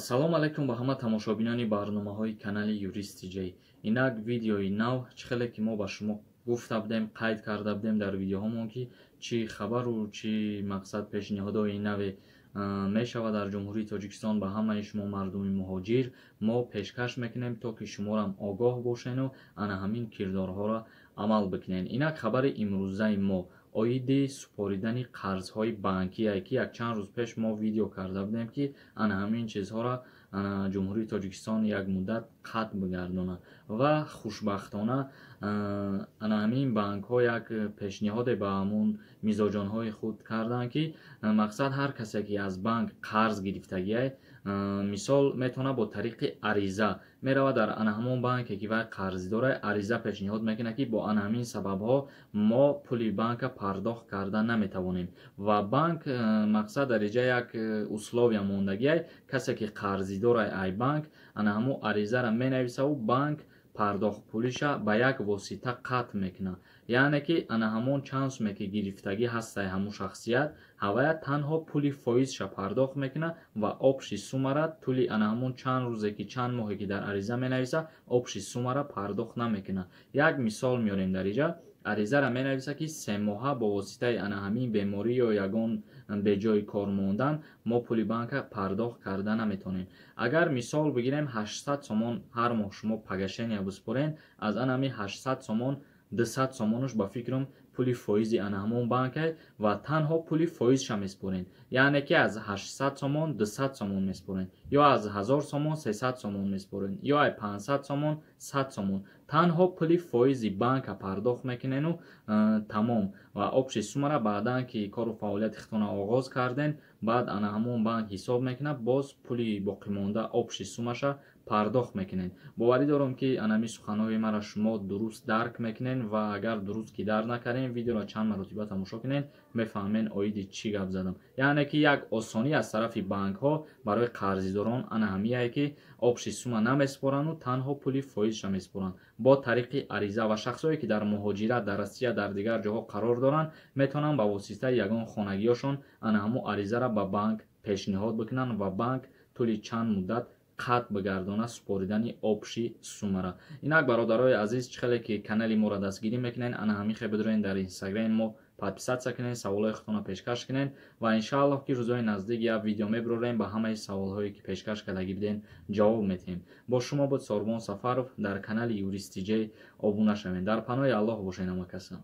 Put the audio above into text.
Ассалому алайкум ба ҳама тамошобинони барномаҳои канали Юристи Ҷей. Инак видеои нав чихеле ки мо ба шумо гуфта будем, қайд карда будем дар видеоҳомон ки чӣ хабару чӣ мақсад пешниҳодҳои наве мешавад дар ҷумҳурии Тоҷикистон ба ҳамаи шумо мардуми муҳоҷир мо пешкаш мекунем, то ки шуморам огоҳ бошену ана ҳамин кирдорҳоро амал бикунем. Инак хабари имрӯзаи мо оиди супоридани қарзҳои банкие ки якчанд рӯз пеш мо видео карда будем ки ана ҳамин чизҳоро ҷумҳурии Тоҷикистон як муддат қатъ бигардонад ва хушбахтона ана ҳамин банкҳо як пешниҳоде ба ҳамун мизоҷонҳои худ карданд ки мақсад ҳар касе ки аз банк қарз гирифтагиай мисол метавонад бо тариқи ариза меравад дар ана ҳамон банке ки вай қарзи дорад, ариза пешниҳод мекунад ки бо ана ҳамин сабабҳо мо пули банка пардохт карда наметавонем ва банк мақсад дар иҷа як условия мондагиай касе ки қарзи дорад ай банк ана ҳамон аризаро менависаву банк пардохт пулиша ба як восита қатъ мекунад. Яъне ки ана ҳамон чанд суме ки гирифтагӣ ҳастаи ҳамун шахсият ҳавая танҳо пули фоизша пардохт мекунад ва обши суммара тӯли ана ҳамон чанд рӯзе ки чанд моҳе ки дар ариза менависад обши суммара пардохт намекунад. Як мисол меорем дар иҷа аризаро менависад ки 3 моҳа бо воситаи ана ҳамин беморӣ ё ягон беҷои кор мондан мо пули банка пардохт карда наметавонем. Агар мисол бигирем 800 сомон ҳар моҳ шумо пагашения биспорен, аз ана ҳамин 800 сомон 200 сомонаш ба фикрам пули фоизи ана ҳамон банкай ва танҳо пули фоизша меспорен. Яъне ки аз 800 сомон 200 сомон меспорен ё аз 1000 сомон 300 сомон меспорен ё ай 500 сомон 100 сомон. Танҳо пули фоизи банка пардохт мекунену тамом ва обши суммара баъдан ки кору фаъолияти худтона оғоз карден баъд ана ҳамон банк ҳисоб мекунад боз пули боқимонда обши суммаша пардохт мекунед. Боварӣ дорам ки ана ҳамин суханҳои маро шумо дуруст дарк мекунед ва агар дуруст ки дарк накардем видеоро чанд маротиба тамошо кунед мефаҳмед оиди чӣ гап задам. Яъне ки як осонӣ аз тарафи банкҳо барои қарзидорон ана ҳамие ки обши сумма намеспорану танҳо пули фоизша меспоранд бо тариқи ариза ва шахсое ки дар муҳоҷират дар Россия дар дигар ҷоҳо қарор доранд метавонанд ба воситаи ягон хонагиёшон ана ҳамон аризаро ба банк пешниҳод бикунанд ва банк тӯли чанд муддат қатъ бигардона супоридани обши суммара. Инак бародарои азиз чихеле ки канали моро дастгирӣ мекунед ана ҳамин хе бидорен дар инстаграми мо подписатсия кунед, саволҳои худтонро пешкаш кунед ва иншааллоҳ ки рӯзҳои наздик як видео мебирорем ба ҳамаи саволҳое ки пешкаш кардагӣ будем ҷавоб медиҳем. Бо шумо буд Сорбон Сафаров дар канали Юристи Ҷей. Обуна шавед. Дар паноҳи Аллоҳ бошед ҳама каса.